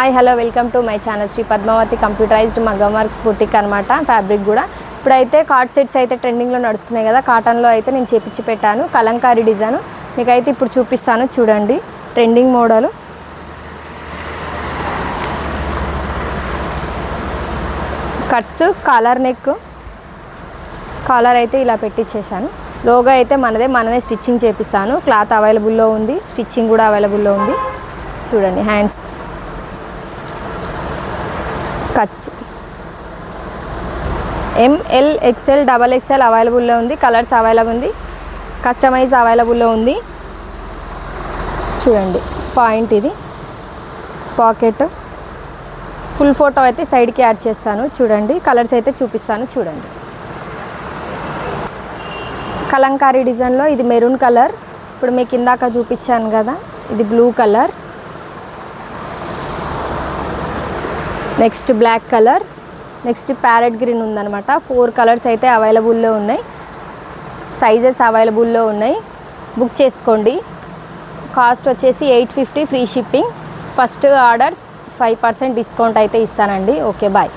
Hi hello welcome to my channel Shri Padmavati computerised మగ్గం works boutique అనమాట. Fabric కూడా ఇప్పుడైతే కార్డ్ సెట్స్ అయితే ట్రెండింగ్లో నడుస్తున్నాయి కదా. కాటన్లో అయితే నేను చేపించి పెట్టాను. కలంకారీ డిజైన్ మీకైతే ఇప్పుడు చూపిస్తాను చూడండి. Trending model cuts collar neck collar అయితే ఇలా పెట్టించేసాను. లోగో అయితే మనదే స్టిచ్చింగ్ చేపిస్తాను. క్లాత్ అవైలబుల్లో ఉంది, స్టిచ్చింగ్ కూడా అవైలబుల్లో ఉంది. చూడండి hands cuts M L XL double XL అవైలబుల్లో ఉంది. కలర్స్ అవైలబుల్ ఉంది, కస్టమైజ్ అవైలబుల్లో ఉంది. చూడండి పాయింట్ ఇది పాకెట్ ఫుల్ ఫోటో అయితే సైడ్కి యాడ్ చేస్తాను. చూడండి కలర్స్ అయితే చూపిస్తాను చూడండి. కలంకారీ డిజైన్లో ఇది మెరూన్ కలర్, ఇప్పుడు మీకు ఇందాక చూపించాను కదా ఇది blue colour, next black colour, next parrot green ఉందన్నమాట. 4 కలర్స్ అయితే అవైలబుల్లో ఉన్నాయి, సైజెస్ అవైలబుల్లో ఉన్నాయి. బుక్ చేసుకోండి. కాస్ట్ వచ్చేసి 850 free shipping. First orders 5% discount అయితే ఇస్తానండి. Okay bye.